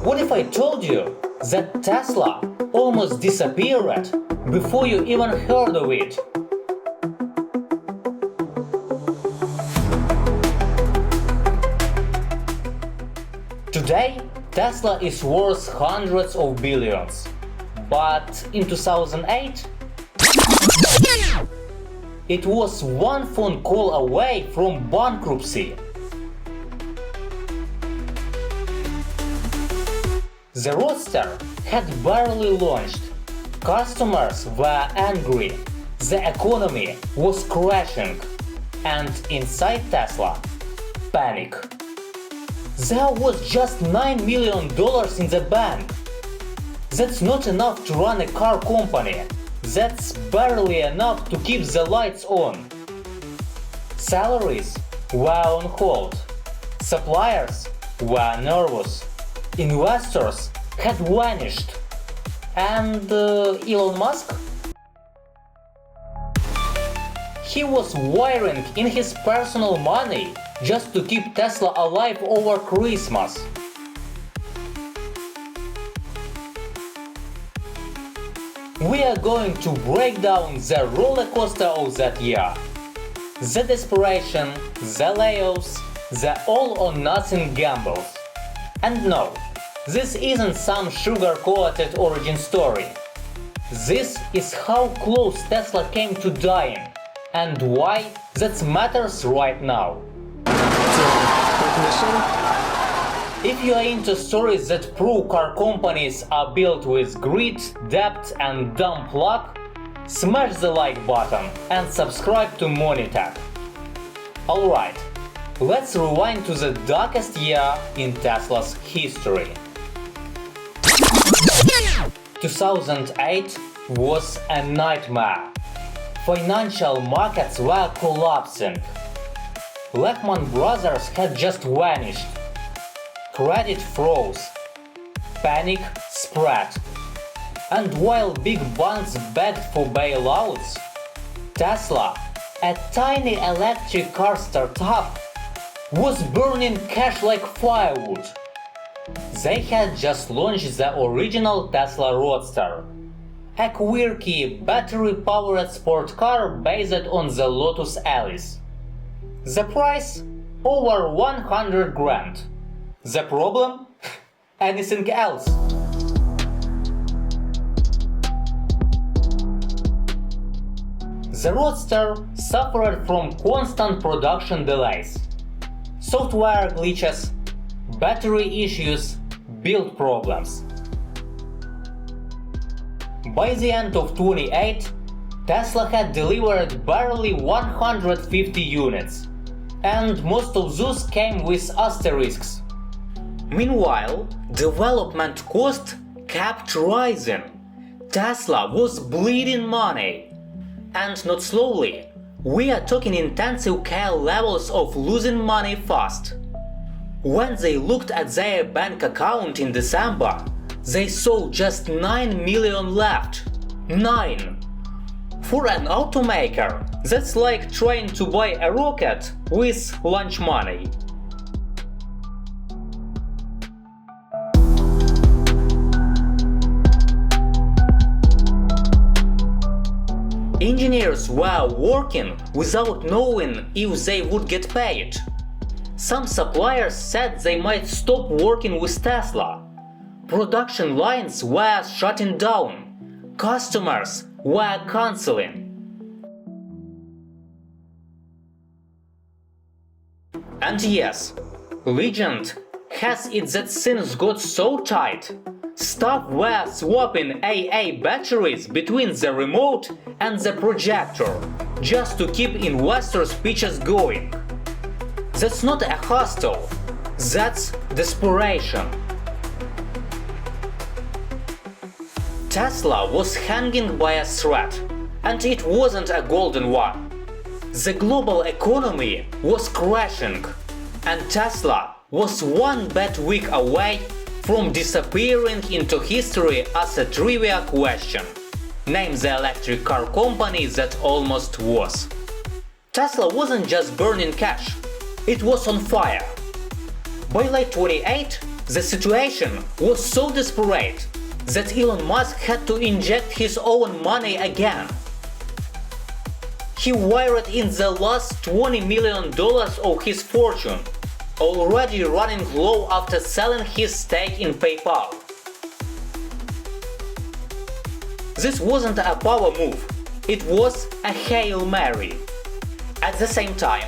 What if I told you that Tesla almost disappeared before you even heard of it? Today, Tesla is worth hundreds of billions. But in 2008, it was one phone call away from bankruptcy. The Roadster had barely launched. Customers were angry. The economy was crashing. And inside Tesla, panic. There was just $9 million in the bank. That's not enough to run a car company. That's barely enough to keep the lights on. Salaries were on hold. Suppliers were nervous. Investors had vanished. And Elon Musk? He was wiring in his personal money just to keep Tesla alive over Christmas. We are going to break down the roller coaster of that year. The desperation, the layoffs, the all-or-nothing gambles. And no, this isn't some sugar-coated origin story. This is how close Tesla came to dying, and why that matters right now. If you are into stories that prove car companies are built with greed, debt and dumb luck, smash the like button and subscribe to Monitech. Alright, let's rewind to the darkest year in Tesla's history. 2008 was a nightmare. Financial markets were collapsing. Lehman Brothers had just vanished. Credit froze. Panic spread. And while big banks begged for bailouts, Tesla, a tiny electric car startup, was burning cash like firewood. They had just launched the original Tesla Roadster, a quirky, battery-powered sport car based on the Lotus Elise. The price? Over 100 grand. The problem? Anything else. The Roadster suffered from constant production delays, software glitches, battery issues, build problems. By the end of 2008, Tesla had delivered barely 150 units, and most of those came with asterisks. Meanwhile, development cost kept rising. Tesla was bleeding money. And not slowly. We are talking intensive care levels of losing money fast. When they looked at their bank account in December, they saw just 9 million left. 9! For an automaker, that's like trying to buy a rocket with lunch money. Engineers were working without knowing if they would get paid. Some suppliers said they might stop working with Tesla. Production lines were shutting down. Customers were canceling. And yes, legend has it that things got so tight, staff were swapping AA batteries between the remote and the projector just to keep investors' pitches going. That's not a hustle, that's desperation. Tesla was hanging by a thread, and it wasn't a golden one. The global economy was crashing, and Tesla was one bad week away from disappearing into history as a trivia question. Name the electric car company that almost was. Tesla wasn't just burning cash, it was on fire. By late 2008, The situation was so desperate that Elon Musk had to inject his own money again. He wired in the last $20 million of his fortune, already running low after selling his stake in PayPal. This wasn't a power move, it was a Hail Mary. At the same time,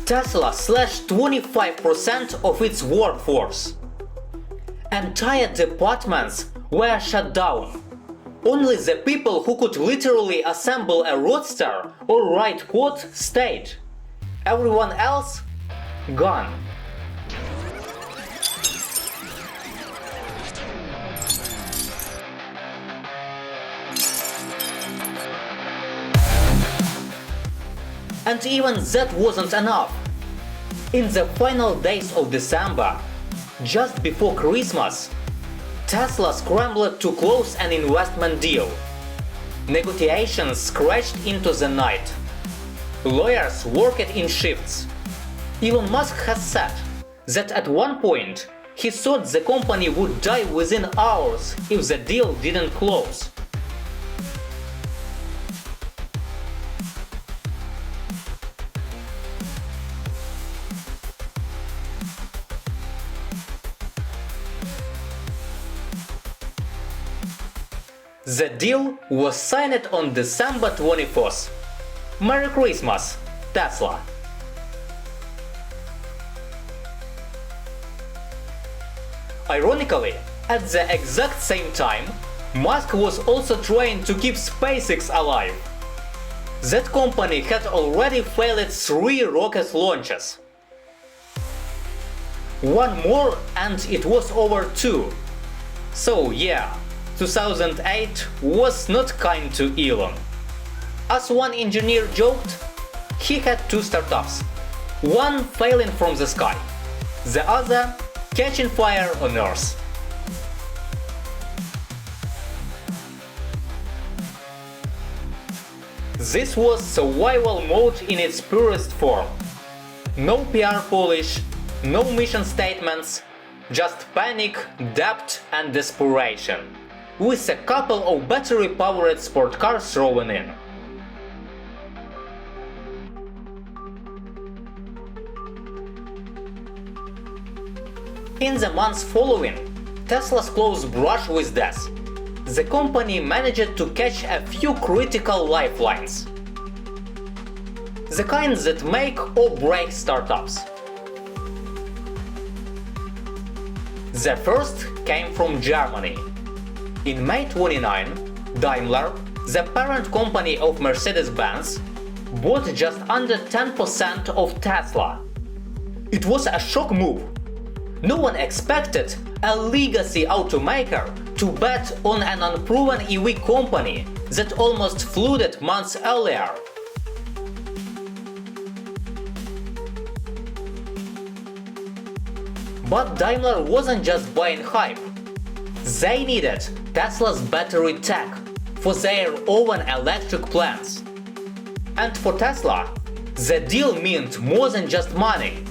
Tesla slashed 25% of its workforce. Entire departments were shut down. Only the people who could literally assemble a Roadster or write code stayed. Everyone else, gone. And even that wasn't enough. In the final days of December, just before Christmas, Tesla scrambled to close an investment deal. Negotiations crashed into the night. Lawyers worked in shifts. Elon Musk has said that at one point he thought the company would die within hours if the deal didn't close. The deal was signed on December 24th. Merry Christmas, Tesla! Ironically, at the exact same time, Musk was also trying to keep SpaceX alive. That company had already failed 3 rocket launches. One more and it was over 2. So yeah, 2008 was not kind to Elon. As one engineer joked, he had 2 startups, one failing from the sky, the other catching fire on Earth. This was survival mode in its purest form. No PR polish, no mission statements, just panic, debt and desperation, with a couple of battery-powered sport cars thrown in. In the months following Tesla's close brush with death, the company managed to catch a few critical lifelines. The kind that make or break startups. The first came from Germany. In May 29, Daimler, the parent company of Mercedes-Benz, bought just under 10% of Tesla. It was a shock move. No one expected a legacy automaker to bet on an unproven EV company that almost flooded months earlier. But Daimler wasn't just buying hype. They needed Tesla's battery tech for their own electric plants. And for Tesla, the deal meant more than just money.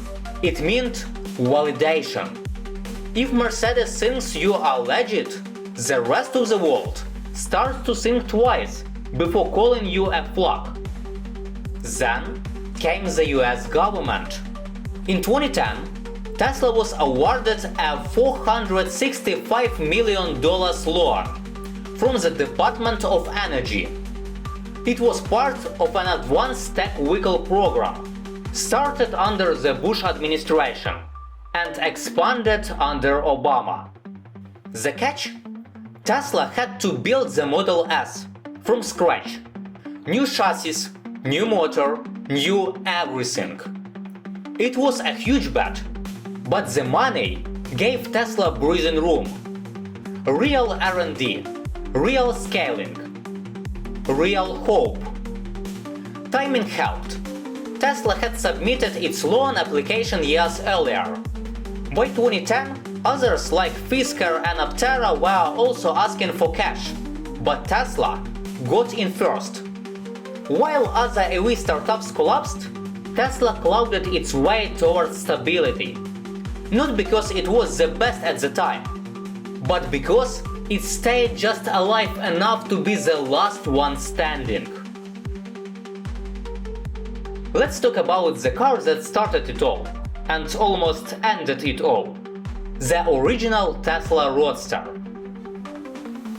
It meant validation. If Mercedes thinks you are legit, the rest of the world starts to think twice before calling you a flop. Then came the US government. In 2010, Tesla was awarded a $465 million loan from the Department of Energy. It was part of an advanced tech vehicle program, started under the Bush administration and expanded under Obama. The catch? Tesla had to build the Model S from scratch. New chassis, new motor, new everything. It was a huge bet. But the money gave Tesla breathing room. Real R&D, real scaling, real hope. Timing helped. Tesla had submitted its loan application years earlier. By 2010, others like Fisker and Aptera were also asking for cash, but Tesla got in first. While other EV startups collapsed, Tesla clouded its way towards stability. Not because it was the best at the time, but because it stayed just alive enough to be the last one standing. Let's talk about the car that started it all, and almost ended it all. The original Tesla Roadster.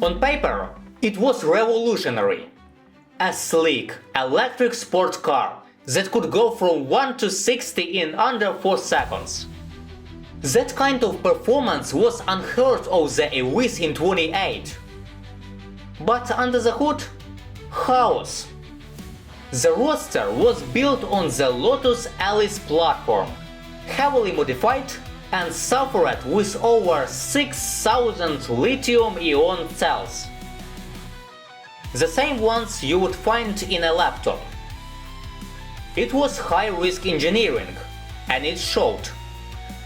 On paper, it was revolutionary. A sleek, electric sport car that could go from 1 to 60 in under 4 seconds. That kind of performance was unheard of the EVs in 28. But under the hood, chaos. The Roadster was built on the Lotus Elise platform, heavily modified and suffered with over 6,000 lithium-ion cells. The same ones you would find in a laptop. It was high-risk engineering, and it showed.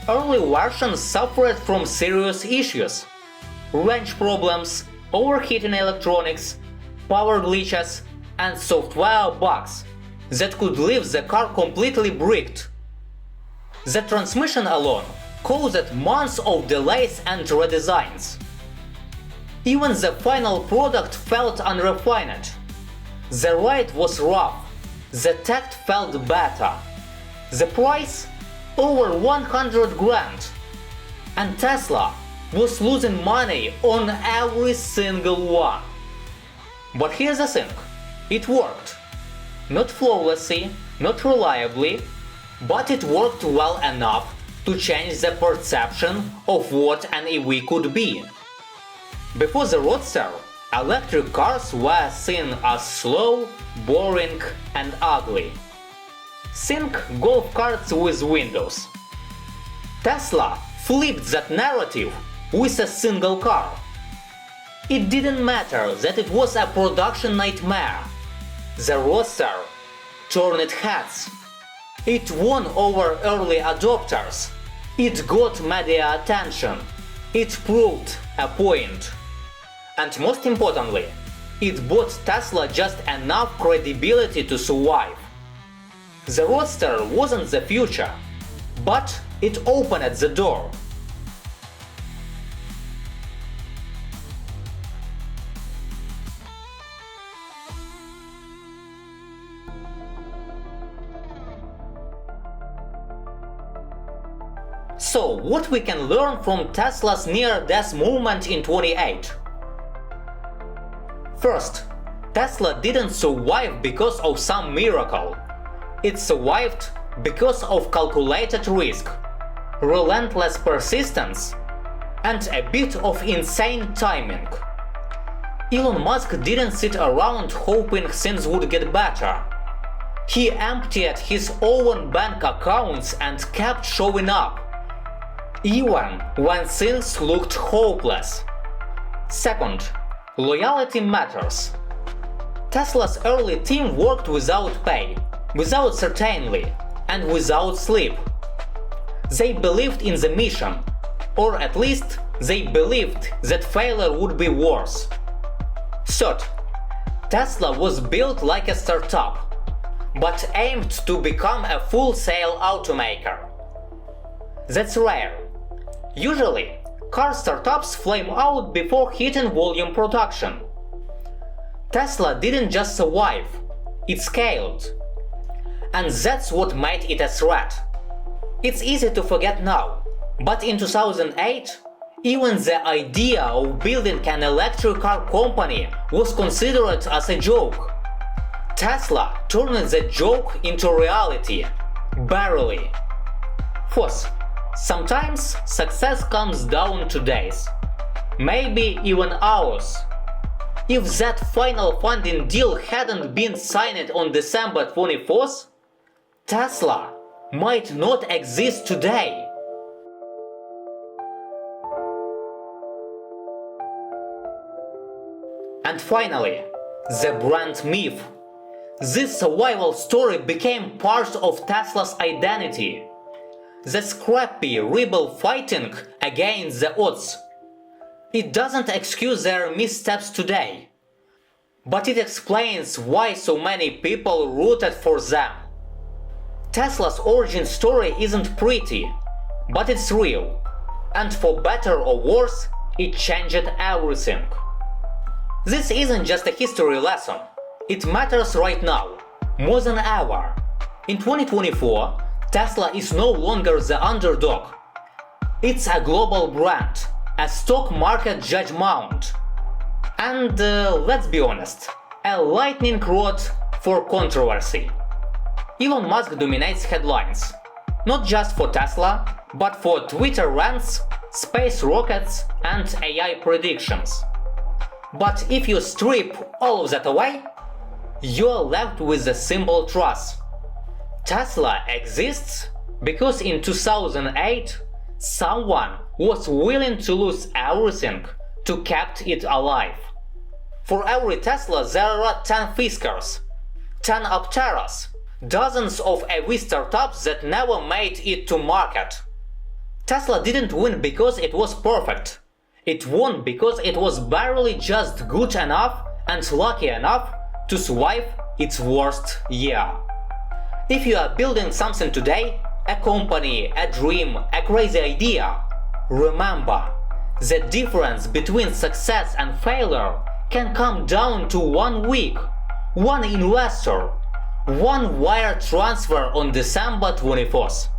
Early versions suffered from serious issues: range problems, overheating electronics, power glitches, and software bugs that could leave the car completely bricked. The transmission alone caused months of delays and redesigns. Even the final product felt unrefined. The ride was rough, the tech felt better. The price? Over 100 grand. And Tesla was losing money on every single one. But here's the thing, it worked. Not flawlessly, not reliably, but it worked well enough to change the perception of what an EV could be. Before the Roadster, electric cars were seen as slow, boring, and ugly. Think golf carts with windows. Tesla flipped that narrative with a single car. It didn't matter that it was a production nightmare. The Roadster turned heads. It won over early adopters. It got media attention. It proved a point. And most importantly, it bought Tesla just enough credibility to survive. The Roadster wasn't the future, but it opened the door. So, what we can learn from Tesla's near-death movement in 28? First, Tesla didn't survive because of some miracle. It survived because of calculated risk, relentless persistence, and a bit of insane timing. Elon Musk didn't sit around hoping things would get better. He emptied his own bank accounts and kept showing up, even when things looked hopeless. Second, loyalty matters. Tesla's early team worked without pay, without certainty, and without sleep. They believed in the mission, or at least they believed that failure would be worse. Third, Tesla was built like a startup, but aimed to become a full-scale automaker. That's rare. Usually, car startups flame out before hitting volume production. Tesla didn't just survive, it scaled. And that's what made it a threat. It's easy to forget now, but in 2008, even the idea of building an electric car company was considered as a joke. Tesla turned the joke into reality, barely. Fourth, sometimes success comes down to days, maybe even hours. If that final funding deal hadn't been signed on December 24th, Tesla might not exist today. And finally, the brand myth. This survival story became part of Tesla's identity. The scrappy rebel fighting against the odds. It doesn't excuse their missteps today, but it explains why so many people rooted for them. Tesla's origin story isn't pretty, but it's real. And for better or worse, it changed everything. This isn't just a history lesson. It matters right now, more than ever. In 2024, Tesla is no longer the underdog. It's a global brand, a stock market judgment. And let's be honest, a lightning rod for controversy. Elon Musk dominates headlines, not just for Tesla, but for Twitter rants, space rockets, and AI predictions. But if you strip all of that away, you're left with a simple truth. Tesla exists because in 2008, someone was willing to lose everything to keep it alive. For every Tesla there are 10 Fiskars, 10 Apteras, dozens of AV startups that never made it to market. Tesla didn't win because it was perfect. It won because it was barely just good enough and lucky enough to survive its worst year. If you are building something today, a company, a dream, a crazy idea, remember, the difference between success and failure can come down to 1 week, one investor, one wire transfer on December 24th.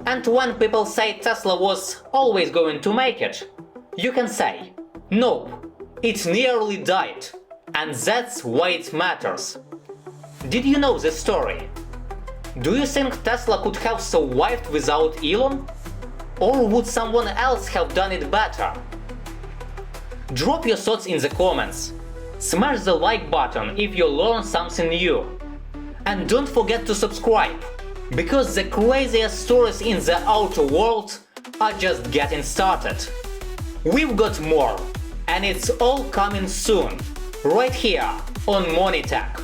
And when people say Tesla was always going to make it, you can say, nope, it nearly died, and that's why it matters. Did you know this story? Do you think Tesla could have survived without Elon? Or would someone else have done it better? Drop your thoughts in the comments. Smash the like button if you learned something new. And don't forget to subscribe, because the craziest stories in the outer world are just getting started. We've got more, and it's all coming soon, right here on Monitech.